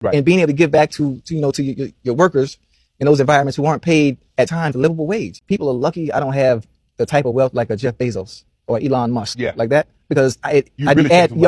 Right. And being able to give back to your workers in those environments who aren't paid at times a livable wage. People are lucky I don't have the type of wealth like a Jeff Bezos or Elon Musk, like that, because I'd be adding,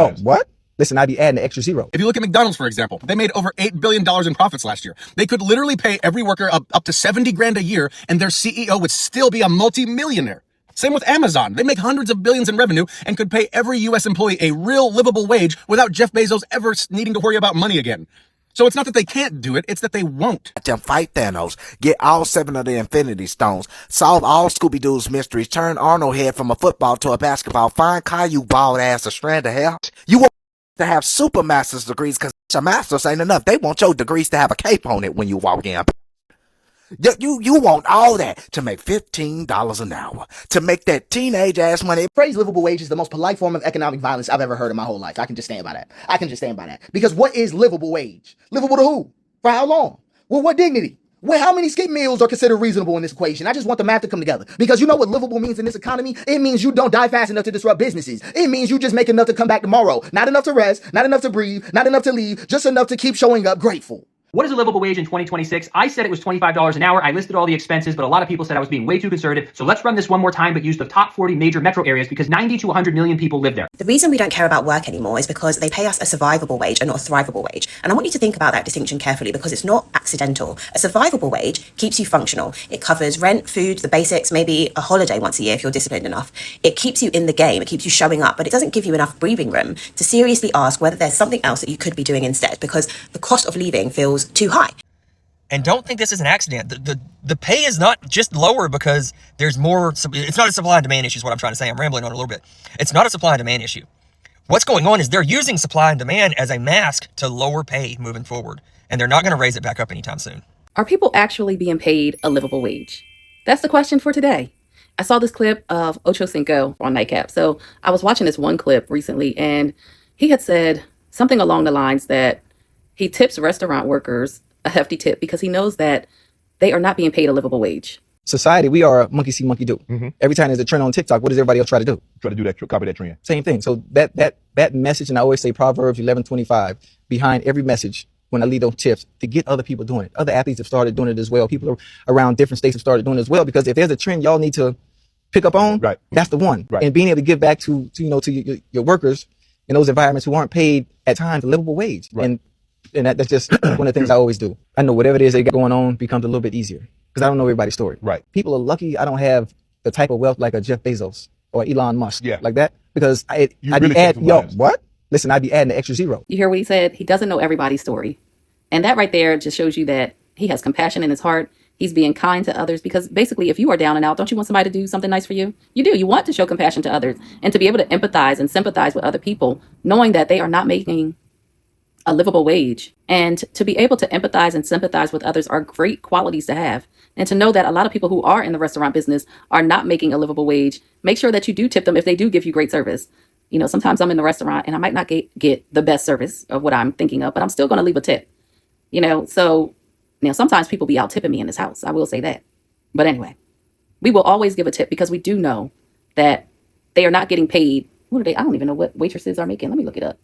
listen, I'd be adding the extra zero. If you look at McDonald's, for example, they made over $8 billion in profits last year. They could literally pay every worker up to 70 grand a year, and their CEO would still be a multi-millionaire. Same with Amazon. They make hundreds of billions in revenue and could pay every U.S. employee a real livable wage without Jeff Bezos ever needing to worry about money again. So it's not that they can't do it, it's that they won't. Them fight Thanos, get all 7 of the Infinity Stones, solve all Scooby-Doo's mysteries, turn Arnold head from a football to a basketball, find Caillou bald ass a strand of hair. You want to have super master's degrees because a master's ain't enough. They want your degrees to have a cape on it when you walk in. You want all that to make $15 an hour, to make that teenage ass money. Phrase livable wage is the most polite form of economic violence I've ever heard in my whole life. I can just stand by that. Because what is livable wage? Livable to who? For how long? With what dignity? How many skip meals are considered reasonable in this equation? I just want the math to come together. Because you know what livable means in this economy? It means you don't die fast enough to disrupt businesses. It means you just make enough to come back tomorrow. Not enough to rest, not enough to breathe, not enough to leave, just enough to keep showing up grateful. What is a livable wage in 2026? I said it was $25 an hour. I listed all the expenses, but a lot of people said I was being way too conservative. So let's run this one more time, but use the top 40 major metro areas because 90 to 100 million people live there. The reason we don't care about work anymore is because they pay us a survivable wage and not a thrivable wage. And I want you to think about that distinction carefully because it's not accidental. A survivable wage keeps you functional. It covers rent, food, the basics, maybe a holiday once a year if you're disciplined enough. It keeps you in the game. It keeps you showing up, but it doesn't give you enough breathing room to seriously ask whether there's something else that you could be doing instead because the cost of leaving feels too high. And don't think this is an accident. The pay is not just lower because there's more. It's not a supply and demand issue is what I'm trying to say. I'm rambling on a little bit. It's not a supply and demand issue. What's going on is they're using supply and demand as a mask to lower pay moving forward. And they're not going to raise it back up anytime soon. Are people actually being paid a livable wage? That's the question for today. I saw this clip of Ochocinco on Nightcap. So I was watching this one clip recently and he had said something along the lines that he tips restaurant workers a hefty tip because he knows that they are not being paid a livable wage. Society, we are a monkey see, monkey do. Mm-hmm. Every time there's a trend on TikTok, what does everybody else try to do? Try to do that, copy that trend. Same thing. So that message, and I always say Proverbs 11:25, behind every message when I lead those tips to get other people doing it. Other athletes have started doing it as well. People around different states have started doing it as well because if there's a trend y'all need to pick up on, that's the one. Right. And being able to give back to your workers in those environments who aren't paid at times a livable wage. Right. And that's just one of the things I always do. I know whatever it is they got going on becomes a little bit easier because I don't know everybody's story. Right. People are lucky I don't have the type of wealth like a Jeff Bezos or Elon Musk, like that, because I'd be adding, I'd be adding the extra zero. You hear what he said? He doesn't know everybody's story. And that right there just shows you that he has compassion in his heart. He's being kind to others because basically if you are down and out, don't you want somebody to do something nice for you? You do. You want to show compassion to others and to be able to empathize and sympathize with other people, knowing that they are not making a livable wage. And to be able to empathize and sympathize with others are great qualities to have. And to know that a lot of people who are in the restaurant business are not making a livable wage, make sure that you do tip them if they do give you great service. You know, sometimes I'm in the restaurant and I might not get the best service of what I'm thinking of, but I'm still going to leave a tip. You know, so now sometimes people be out tipping me in this house. I will say that. But anyway, we will always give a tip because we do know that they are not getting paid. What are they? I don't even know what waitresses are making. Let me look it up.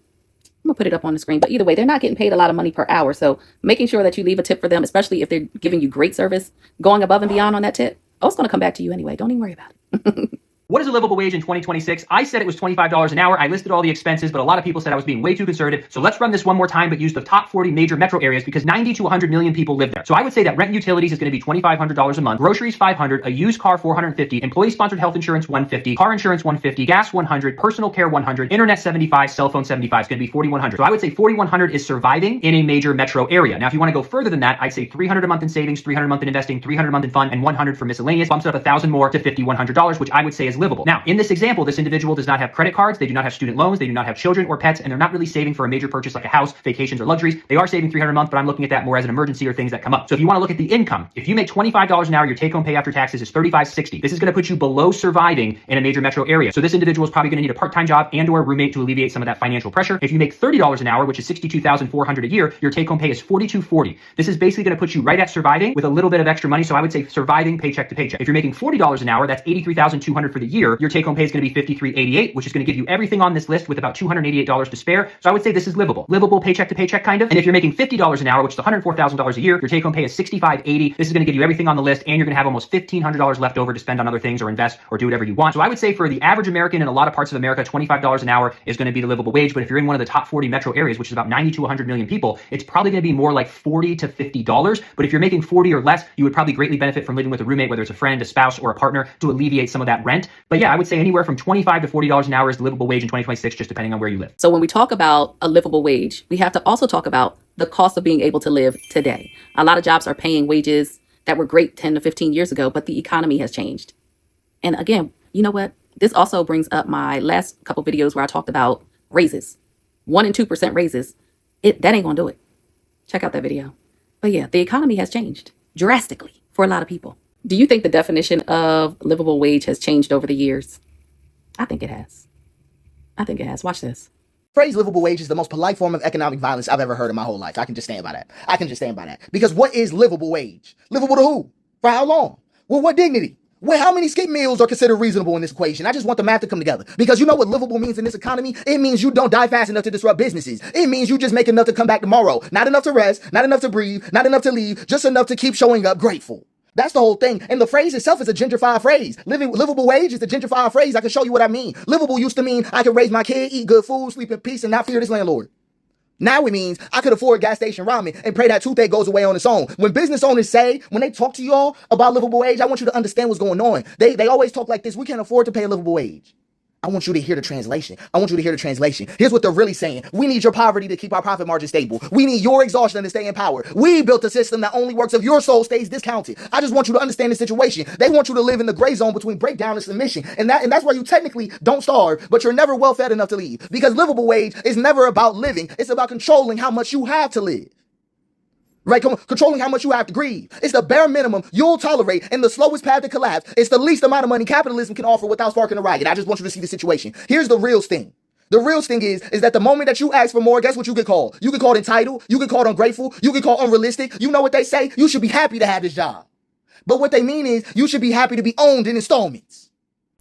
I'm gonna put it up on the screen, but either way, they're not getting paid a lot of money per hour. So making sure that you leave a tip for them, especially if they're giving you great service, going above and beyond on that tip. Oh, it's gonna come back to you anyway. Don't even worry about it. What is a livable wage in 2026? I said it was $25 an hour. I listed all the expenses, but a lot of people said I was being way too conservative. So let's run this one more time, but use the top 40 major metro areas because 90 to 100 million people live there. So I would say that rent and utilities is going to be $2,500 a month, groceries $500, a used car $450, employee-sponsored health insurance $150, car insurance $150, gas $100, personal care $100, internet $75, cell phone $75. It's going to be $4,100. So I would say $4,100 is surviving in a major metro area. Now, if you want to go further than that, I'd say $300 a month in savings, $300 a month in investing, $300 a month in fun, and $100 for miscellaneous. Bumps it up $1,000 more to $5,100, which I would say is livable. Now, in this example, this individual does not have credit cards, they do not have student loans, they do not have children or pets, and they're not really saving for a major purchase like a house, vacations, or luxuries. They are saving $300 a month, but I'm looking at that more as an emergency or things that come up. So if you want to look at the income, if you make $25 an hour, your take-home pay after taxes is $35.60. This is going to put you below surviving in a major metro area. So this individual is probably going to need a part-time job and or a roommate to alleviate some of that financial pressure. If you make $30 an hour, which is $62,400 a year, your take-home pay is $42.40. This is basically going to put you right at surviving with a little bit of extra money. So I would say surviving paycheck to paycheck. If you're making $40 an hour, that's $83,200 for the year, your take home pay is going to be $53.88, which is going to give you everything on this list with about $288 to spare. So I would say this is livable. Livable paycheck to paycheck kind of. And if you're making $50 an hour, which is $104,000 a year, your take home pay is $65.80. This is going to give you everything on the list, and you're going to have almost $1,500 left over to spend on other things or invest or do whatever you want. So I would say for the average American in a lot of parts of America, $25 an hour is going to be the livable wage. But if you're in one of the top 40 metro areas, which is about 90 to 100 million people, it's probably going to be more like $40 to $50. But if you're making 40 or less, you would probably greatly benefit from living with a roommate, whether it's a friend, a spouse, or a partner, to alleviate some of that rent. But yeah, I would say anywhere from $25 to $40 an hour is the livable wage in 2026, just depending on where you live. So when we talk about a livable wage, we have to also talk about the cost of being able to live today. A lot of jobs are paying wages that were great 10 to 15 years ago, but the economy has changed. And again, you know what? This also brings up my last couple videos where I talked about raises. 1% and 2% raises. That ain't gonna do it. Check out that video. But yeah, the economy has changed drastically for a lot of people. Do you think the definition of livable wage has changed over the years? I think it has. I think it has. Watch this. Phrase livable wage is the most polite form of economic violence I've ever heard in my whole life. I can just stand by that. I can just stand by that. Because what is livable wage? Livable to who? For how long? With what dignity? How many skip meals are considered reasonable in this equation? I just want the math to come together. Because you know what livable means in this economy? It means you don't die fast enough to disrupt businesses. It means you just make enough to come back tomorrow. Not enough to rest, not enough to breathe, not enough to leave, just enough to keep showing up grateful. That's the whole thing. And the phrase itself is a gentrified phrase. Livable wage is a gentrified phrase. I can show you what I mean. Livable used to mean I could raise my kid, eat good food, sleep in peace, and not fear this landlord. Now it means I could afford gas station ramen and pray that toothache goes away on its own. When business owners say, when they talk to y'all about livable wage, I want you to understand what's going on. They always talk like this. We can't afford to pay a livable wage. I want you to hear the translation. I want you to hear the translation. Here's what they're really saying. We need your poverty to keep our profit margin stable. We need your exhaustion to stay in power. We built a system that only works if your soul stays discounted. I just want you to understand the situation. They want you to live in the gray zone between breakdown and submission. And that's where you technically don't starve, but you're never well fed enough to leave. Because livable wage is never about living. It's about controlling how much you have to live. Right? Controlling how much you have to grieve. It's the bare minimum you'll tolerate and the slowest path to collapse. It's the least amount of money capitalism can offer without sparking a riot. I just want you to see the situation. Here's the real sting. The real sting is that the moment that you ask for more, guess what you get called? You get called entitled. You get called ungrateful. You get called unrealistic. You know what they say? You should be happy to have this job. But what they mean is you should be happy to be owned in installments.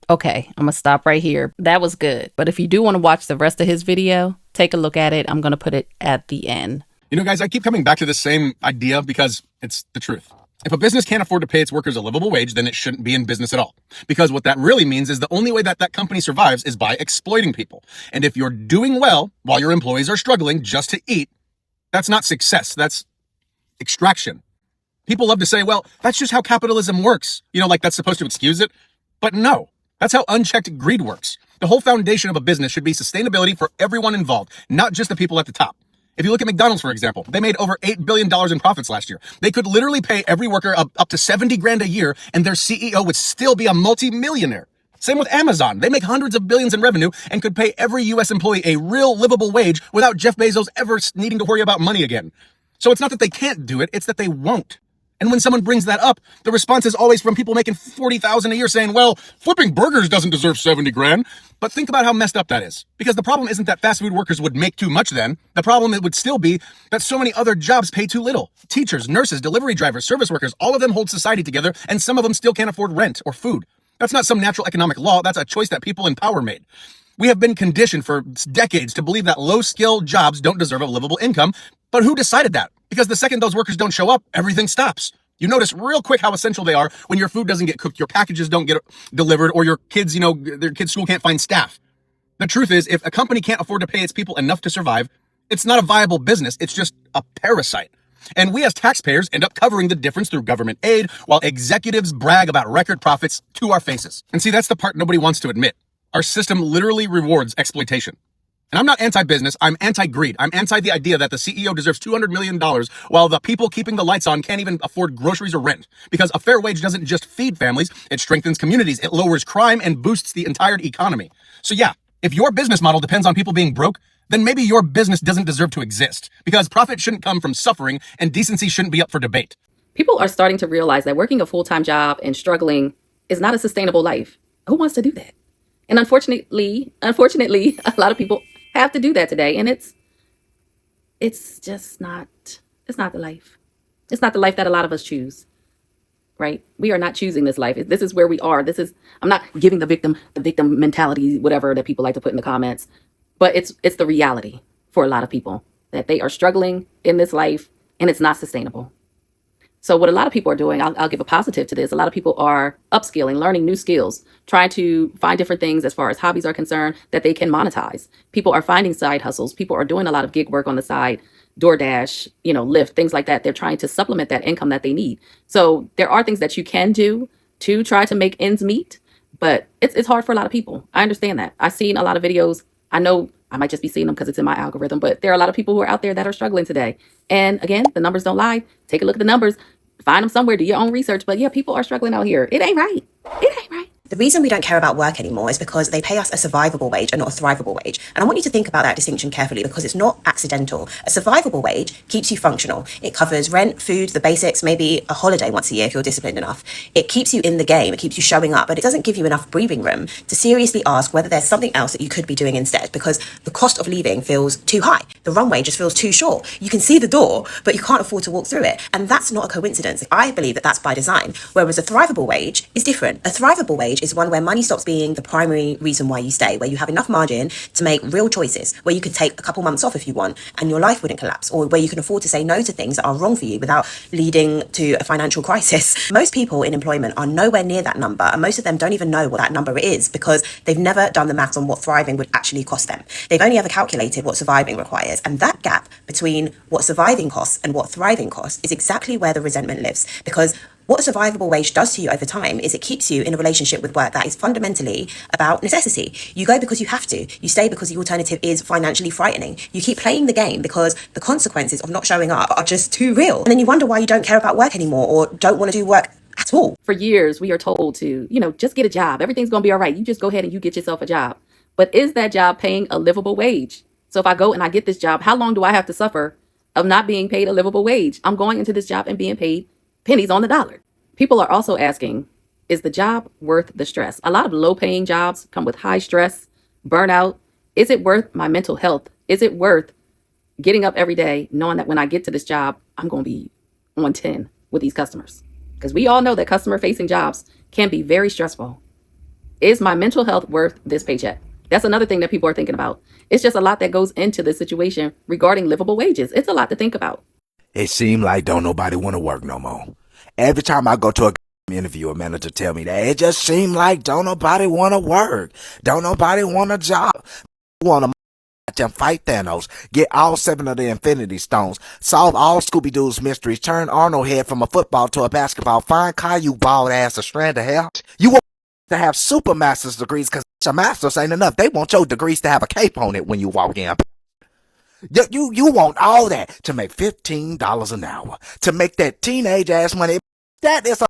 Okay, I'm going to stop right here. That was good. But if you do want to watch the rest of his video, take a look at it. I'm going to put it at the end. You know, guys, I keep coming back to the same idea because it's the truth. If a business can't afford to pay its workers a livable wage, then it shouldn't be in business at all. Because what that really means is the only way that company survives is by exploiting people. And if you're doing well while your employees are struggling just to eat, that's not success. That's extraction. People love to say, well, that's just how capitalism works. You know, like that's supposed to excuse it. But no, that's how unchecked greed works. The whole foundation of a business should be sustainability for everyone involved, not just the people at the top. If you look at McDonald's, for example, they made over $8 billion in profits last year. They could literally pay every worker up to $70,000 a year, and their CEO would still be a multi-millionaire. Same with Amazon. They make hundreds of billions in revenue and could pay every U.S. employee a real livable wage without Jeff Bezos ever needing to worry about money again. So it's not that they can't do it, it's that they won't. And when someone brings that up, the response is always from people making $40,000 a year saying, well, flipping burgers doesn't deserve $70,000. But think about how messed up that is. Because the problem isn't that fast food workers would make too much then. The problem it would still be that so many other jobs pay too little. Teachers, nurses, delivery drivers, service workers, all of them hold society together, and some of them still can't afford rent or food. That's not some natural economic law. That's a choice that people in power made. We have been conditioned for decades to believe that low-skill jobs don't deserve a livable income. But who decided that? Because the second those workers don't show up, everything stops. You notice real quick how essential they are when your food doesn't get cooked, your packages don't get delivered, or your kids, their kids' school can't find staff. The truth is, if a company can't afford to pay its people enough to survive, it's not a viable business. It's just a parasite. And we as taxpayers end up covering the difference through government aid while executives brag about record profits to our faces. And see, that's the part nobody wants to admit. Our system literally rewards exploitation. And I'm not anti-business, I'm anti-greed. I'm anti the idea that the CEO deserves $200 million while the people keeping the lights on can't even afford groceries or rent. Because a fair wage doesn't just feed families, it strengthens communities, it lowers crime, and boosts the entire economy. So yeah, if your business model depends on people being broke, then maybe your business doesn't deserve to exist. Because profit shouldn't come from suffering, and decency shouldn't be up for debate. People are starting to realize that working a full-time job and struggling is not a sustainable life. Who wants to do that? And unfortunately, a lot of people have to do that today, and it's just not the life. It's not the life that a lot of us choose. right? We are not choosing this life. This is where we are. I'm not giving the victim mentality, whatever that people like to put in the comments, but it's the reality for a lot of people that they are struggling in this life and it's not sustainable. So what a lot of people are doing, I'll give a positive to this. A lot of people are upskilling, learning new skills, trying to find different things as far as hobbies are concerned that they can monetize. People are finding side hustles. People are doing a lot of gig work on the side, DoorDash, Lyft, things like that. They're trying to supplement that income that they need. So there are things that you can do to try to make ends meet, but it's hard for a lot of people. I understand that. I've seen a lot of videos. I know I might just be seeing them because it's in my algorithm, but there are a lot of people who are out there that are struggling today. And again, the numbers don't lie. Take a look at the numbers. Find them somewhere, do your own research. But yeah, people are struggling out here. It ain't right. It ain't right. The reason we don't care about work anymore is because they pay us a survivable wage and not a thrivable wage. And I want you to think about that distinction carefully because it's not accidental. A survivable wage keeps you functional. It covers rent, food, the basics, maybe a holiday once a year if you're disciplined enough. It keeps you in the game. It keeps you showing up, but it doesn't give you enough breathing room to seriously ask whether there's something else that you could be doing instead because the cost of leaving feels too high. The runway just feels too short. You can see the door, but you can't afford to walk through it. And that's not a coincidence. I believe that that's by design. Whereas a thrivable wage is different. A thrivable wage is one where money stops being the primary reason why you stay, where you have enough margin to make real choices, where you can take a couple months off if you want and your life wouldn't collapse, or where you can afford to say no to things that are wrong for you without leading to a financial crisis. Most people in employment are nowhere near that number, and most of them don't even know what that number is because they've never done the maths on what thriving would actually cost them. They've only ever calculated what surviving requires, and that gap between what surviving costs and what thriving costs is exactly where the resentment lives, because what a survivable wage does to you over time is it keeps you in a relationship with work that is fundamentally about necessity. You go because you have to. You stay because the alternative is financially frightening. You keep playing the game because the consequences of not showing up are just too real. And then you wonder why you don't care about work anymore or don't want to do work at all. For years, we are told to, just get a job. Everything's going to be all right. You just go ahead and you get yourself a job. But is that job paying a livable wage? So if I go and I get this job, how long do I have to suffer of not being paid a livable wage? I'm going into this job and being paid pennies on the dollar. People are also asking, is the job worth the stress? A lot of low-paying jobs come with high stress, burnout. Is it worth my mental health? Is it worth getting up every day knowing that when I get to this job, I'm going to be on 10 with these customers? Because we all know that customer-facing jobs can be very stressful. Is my mental health worth this paycheck? That's another thing that people are thinking about. It's just a lot that goes into this situation regarding livable wages. It's a lot to think about. It seemed like don't nobody want to work no more. Every time I go to a interview, a manager tell me that it just seemed like don't nobody want to work. Don't nobody want a job. Want to fight Thanos, get all 7 of the Infinity Stones, solve all Scooby-Doo's mysteries, turn Arnold head from a football to a basketball, find Caillou bald ass a strand of hair. You want to have super master's degrees because a master's ain't enough. They want your degrees to have a cape on it when you walk in. You want all that to make $15 an hour, to make that teenage ass money. That is a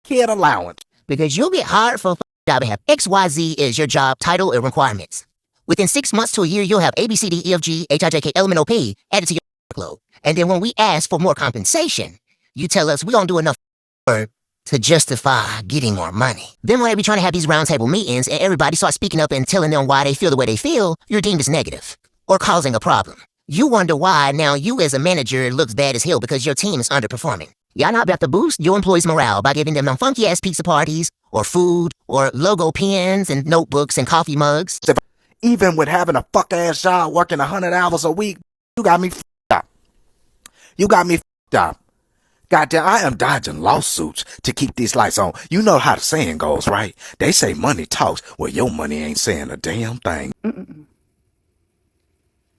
kid allowance. Because you'll get hired for a job and have XYZ is your job title and requirements. Within 6 months to a year, you'll have A, B, C, D, E, F, G, H, I, J, K, L, M, N, O, P added to your workload. And then when we ask for more compensation, you tell us we don't do enough work to justify getting more money. Then when they be trying to have these roundtable meetings and everybody starts speaking up and telling them why they feel the way they feel, you're deemed as negative or causing a problem. You wonder why now you as a manager looks bad as hell because your team is underperforming. Y'all not about to boost your employees' morale by giving them funky-ass pizza parties or food or logo pens and notebooks and coffee mugs. Even with having a fuck-ass job working 100 hours a week, you got me f***ed up. You got me f***ed up. Goddamn, I am dodging lawsuits to keep these lights on. You know how the saying goes, right? They say money talks. Well, your money ain't saying a damn thing.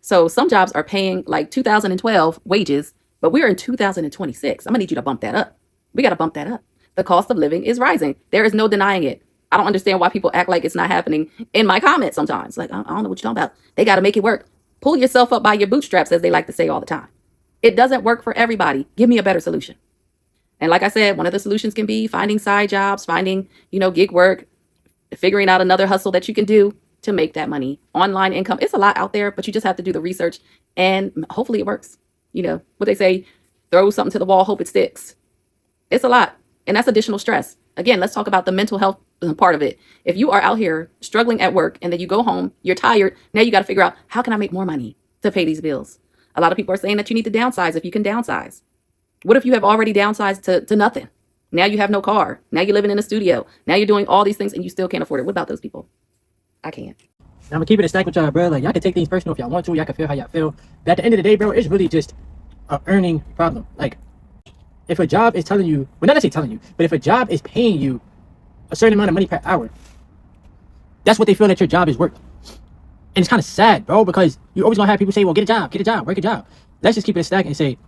So some jobs are paying like 2012 wages, but we're in 2026. I'm gonna need you to bump that up. We gotta bump that up. The cost of living is rising. There is no denying it. I don't understand why people act like it's not happening in my comments sometimes. Like, I don't know what you're talking about. They gotta make it work. Pull yourself up by your bootstraps, as they like to say all the time. It doesn't work for everybody. Give me a better solution. And like I said, one of the solutions can be finding side jobs, finding, gig work, figuring out another hustle that you can do to make that money. Online income, it's a lot out there, but you just have to do the research and hopefully it works. What they say, throw something to the wall, hope it sticks. It's a lot. And that's additional stress. Again, let's talk about the mental health part of it. If you are out here struggling at work and then you go home, you're tired. Now you got to figure out, how can I make more money to pay these bills? A lot of people are saying that you need to downsize if you can downsize. What if you have already downsized to nothing? Now you have no car. Now you're living in a studio. Now you're doing all these things and you still can't afford it. What about those people? I can't. I'm gonna keep it a stack with y'all, bro. Like, y'all can take things personal if y'all want to. Y'all can feel how y'all feel. But at the end of the day, bro, it's really just a earning problem. Like, if a job is telling you, well, not necessarily telling you, but if a job is paying you a certain amount of money per hour, that's what they feel that your job is worth. And it's kind of sad, bro, because you always gonna have people say, well, get a job, work a job. Let's just keep it a stack and say,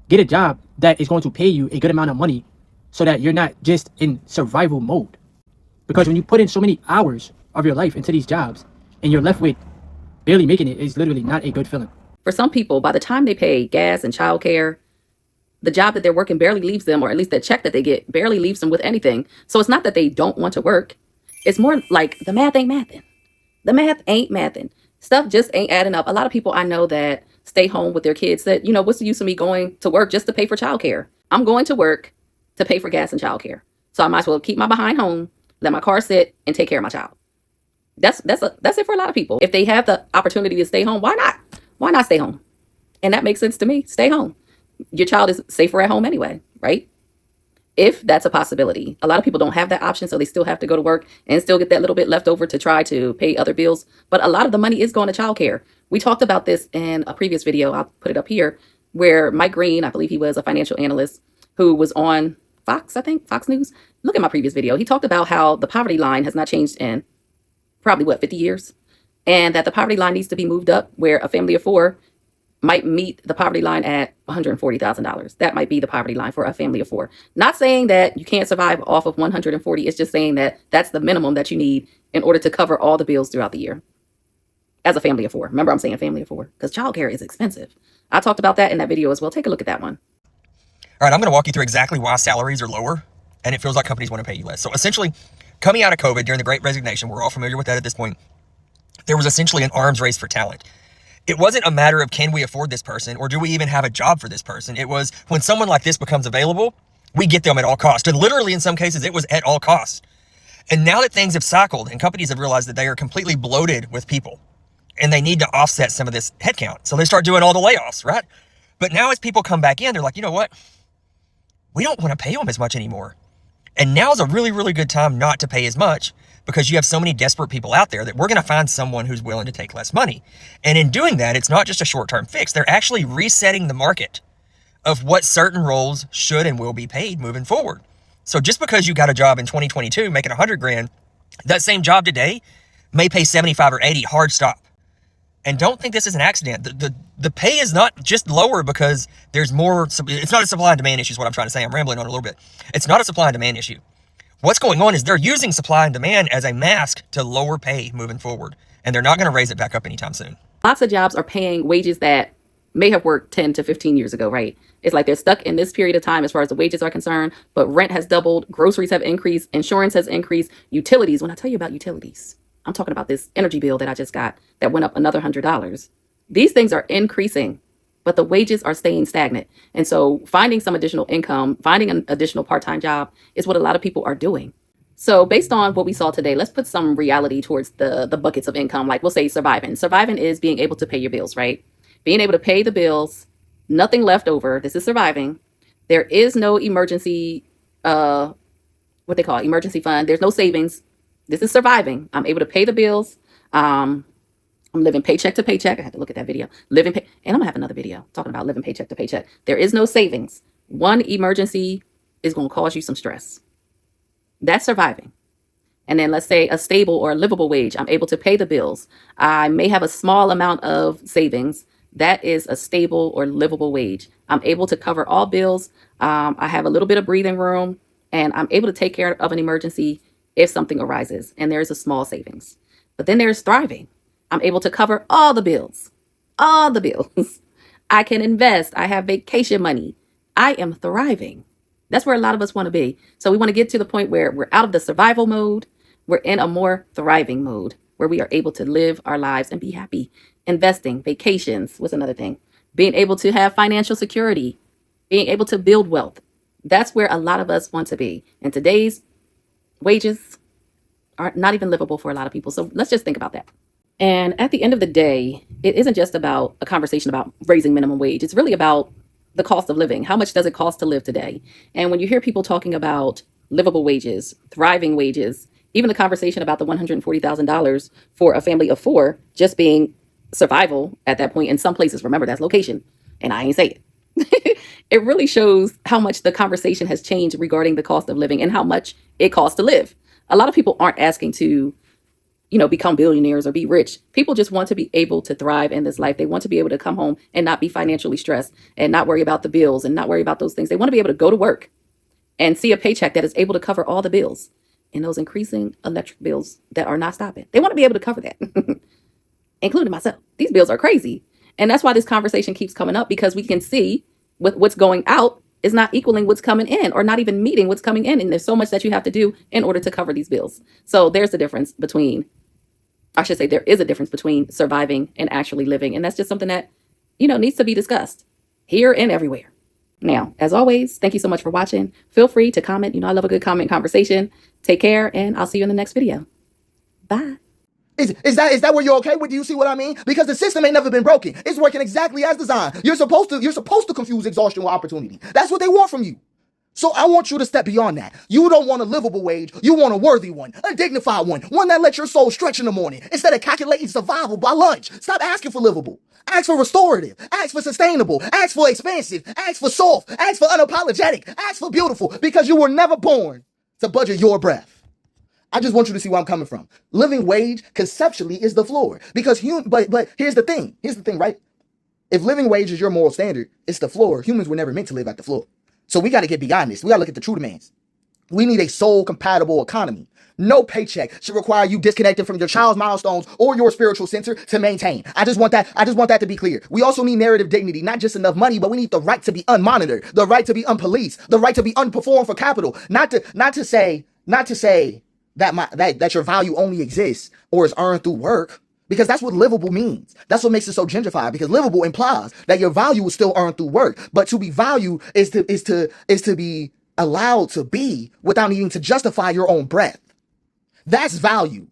get a job that is going to pay you a good amount of money so that you're not just in survival mode. Because when you put in so many hours of your life into these jobs and you're left with barely making it, it's literally not a good feeling. For some people, by the time they pay gas and childcare, the job that they're working barely leaves them, or at least the check that they get barely leaves them with anything. So it's not that they don't want to work. It's more like the math ain't mathing. The math ain't mathing. Stuff just ain't adding up. A lot of people I know that stay home with their kids that, you know, what's the use of me going to work just to pay for childcare? I'm going to work to pay for gas and childcare. So I might as well keep my behind home, let my car sit, and take care of my child. That's it for a lot of people. If they have the opportunity to stay home, why not? Why not stay home? And that makes sense to me. Stay home. Your child is safer at home anyway, right? If that's a possibility. A lot of people don't have that option, so they still have to go to work and still get that little bit left over to try to pay other bills. But a lot of the money is going to childcare. We talked about this in a previous video. I'll put it up here, where Mike Green, I believe he was a financial analyst who was on Fox, I think, Fox News. Look at my previous video. He talked about how the poverty line has not changed in probably, 50 years? And that the poverty line needs to be moved up, where a family of four might meet the poverty line at $140,000. That might be the poverty line for a family of four. Not saying that you can't survive off of 140. It's just saying that that's the minimum that you need in order to cover all the bills throughout the year as a family of four. Remember, I'm saying family of four because childcare is expensive. I talked about that in that video as well. Take a look at that one. All right, I'm going to walk you through exactly why salaries are lower and it feels like companies want to pay you less. So essentially, coming out of COVID during the Great Resignation, we're all familiar with that at this point, there was essentially an arms race for talent. It wasn't a matter of can we afford this person or do we even have a job for this person. It was when someone like this becomes available, we get them at all costs. And literally in some cases, it was at all costs. And now that things have cycled and companies have realized that they are completely bloated with people and they need to offset some of this headcount. So they start doing all the layoffs, right? But now as people come back in, they're like, you know what? We don't want to pay them as much anymore. And now is a really, really good time not to pay as much because you have so many desperate people out there that we're going to find someone who's willing to take less money. And in doing that, it's not just a short-term fix. They're actually resetting the market of what certain roles should and will be paid moving forward. So just because you got a job in 2022 making 100 grand, that same job today may pay 75 or 80 hard stop. And don't think this is an accident. The pay is not just lower because there's more. It's not a supply and demand issue is what I'm trying to say. I'm rambling on a little bit. It's not a supply and demand issue. What's going on is they're using supply and demand as a mask to lower pay moving forward. And they're not going to raise it back up anytime soon. Lots of jobs are paying wages that may have worked 10 to 15 years ago, right? It's like they're stuck in this period of time as far as the wages are concerned, but rent has doubled, groceries have increased, insurance has increased, utilities. When I tell you about utilities, I'm talking about this energy bill that I just got that went up another $100. These things are increasing, but the wages are staying stagnant. And so finding some additional income, finding an additional part-time job is what a lot of people are doing. So based on what we saw today, let's put some reality towards the buckets of income. Like we'll say surviving. Surviving is being able to pay your bills, right? Being able to pay the bills, nothing left over. This is surviving. There is no emergency, what they call it, emergency fund. There's no savings. This is surviving. I'm able to pay the bills. I'm living paycheck to paycheck. I had to look at that video. And I'm gonna have another video talking about living paycheck to paycheck. There is no savings. One emergency is gonna cause you some stress. That's surviving. And then let's say a stable or a livable wage. I'm able to pay the bills. I may have a small amount of savings. That is a stable or livable wage. I'm able to cover all bills. I have a little bit of breathing room and I'm able to take care of an emergency if something arises and there's a small savings. But then there's thriving. I'm able to cover all the bills. I can invest. I have vacation money. I am thriving. That's where a lot of us want to be. So we want to get to the point where we're out of the survival mode. We're in a more thriving mode where we are able to live our lives and be happy. Investing, vacations, what's another thing? Being able to have financial security, being able to build wealth. That's where a lot of us want to be. And today's wages are not even livable for a lot of people. So let's just think about that. And at the end of the day, it isn't just about a conversation about raising minimum wage. It's really about the cost of living. How much does it cost to live today? And when you hear people talking about livable wages, thriving wages, even the conversation about the $140,000 for a family of four just being survival at that point in some places, remember that's location, and I ain't say it. It really shows how much the conversation has changed regarding the cost of living and how much it costs to live. A lot of people aren't asking to, become billionaires or be rich. People just want to be able to thrive in this life. They want to be able to come home and not be financially stressed and not worry about the bills and not worry about those things. They want to be able to go to work and see a paycheck that is able to cover all the bills and those increasing electric bills that are not stopping. They want to be able to cover that, including myself. These bills are crazy. And that's why this conversation keeps coming up, because we can see with what's going out is not equaling what's coming in or not even meeting what's coming in. And there's so much that you have to do in order to cover these bills. So there's the difference between, I should say there is a difference between surviving and actually living. And that's just something that, needs to be discussed here and everywhere. Now, as always, thank you so much for watching. Feel free to comment. I love a good comment conversation. Take care, and I'll see you in the next video. Bye. Is that where you're okay with? Do you see what I mean? Because the system ain't never been broken. It's working exactly as designed. You're supposed to confuse exhaustion with opportunity. That's what they want from you. So I want you to step beyond that. You don't want a livable wage. You want a worthy one, a dignified one that lets your soul stretch in the morning instead of calculating survival by lunch. Stop asking for livable. Ask for restorative. Ask for sustainable. Ask for expansive. Ask for soft. Ask for unapologetic. Ask for beautiful, because you were never born to budget your breath. I just want you to see where I'm coming from. Living wage conceptually is the floor, because but here's the thing. Here's the thing, right? If living wage is your moral standard, it's the floor. Humans were never meant to live at the floor. So we got to get beyond this. We got to look at the true demands. We need a soul compatible economy. No paycheck should require you disconnected from your child's milestones or your spiritual center to maintain. I just want that to be clear. We also need narrative dignity, not just enough money, but we need the right to be unmonitored, the right to be unpoliced, the right to be unperformed for capital. Not to say that your value only exists or is earned through work, because that's what livable means. That's what makes it so gentrified, because livable implies that your value is still earned through work. But to be valued is to be allowed to be without needing to justify your own breath. That's value.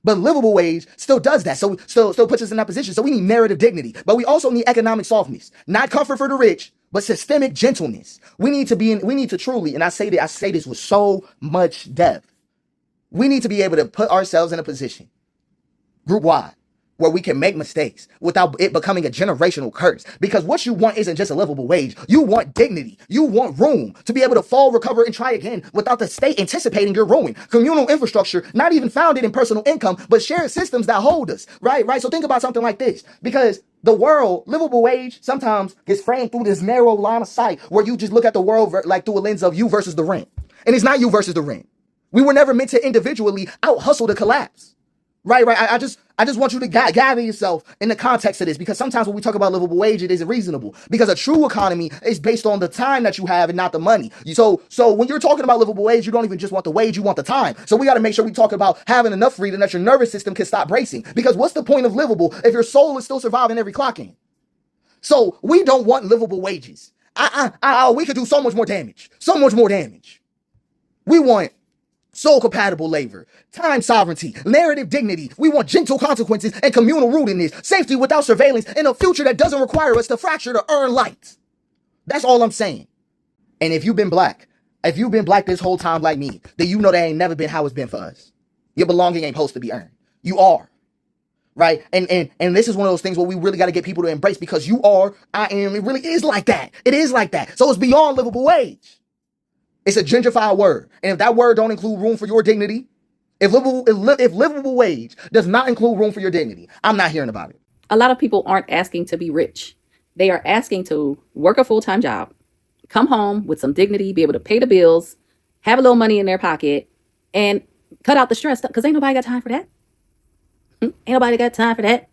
But livable wage still does that. So still puts us in that position. So we need narrative dignity, but we also need economic softness, not comfort for the rich, but systemic gentleness. We need to truly, and I say this with so much depth, we need to be able to put ourselves in a position, group wide, where we can make mistakes without it becoming a generational curse. Because what you want isn't just a livable wage. You want dignity. You want room to be able to fall, recover, and try again without the state anticipating your ruin. Communal infrastructure, not even founded in personal income, but shared systems that hold us. Right? So think about something like this. Because the world, livable wage, sometimes gets framed through this narrow line of sight where you just look at the world like through a lens of you versus the rent. And it's not you versus the rent. We were never meant to individually out-hustle the collapse. Right. I just want you to gather yourself in the context of this, because sometimes when we talk about livable wage, it isn't reasonable, because a true economy is based on the time that you have and not the money. So when you're talking about livable wage, you don't even just want the wage, you want the time. So we got to make sure we talk about having enough freedom that your nervous system can stop bracing, because what's the point of livable if your soul is still surviving every clock in? So we don't want livable wages. We could do so much more damage. We want soul compatible labor, time sovereignty, narrative dignity. We want gentle consequences and communal rootedness, safety without surveillance, and a future that doesn't require us to fracture to earn light. That's all I'm saying. And if you've been black this whole time like me, then you know that ain't never been how it's been for us. Your belonging ain't supposed to be earned. You are. Right? And this is one of those things where we really got to get people to embrace, because you are, I am, it really is like that. It is like that. So it's beyond livable wage. It's a gentrified word. And if that word don't include room for your dignity, if livable wage does not include room for your dignity, I'm not hearing about it. A lot of people aren't asking to be rich. They are asking to work a full-time job, come home with some dignity, be able to pay the bills, have a little money in their pocket, and cut out the stress, because ain't nobody got time for that. Ain't nobody got time for that.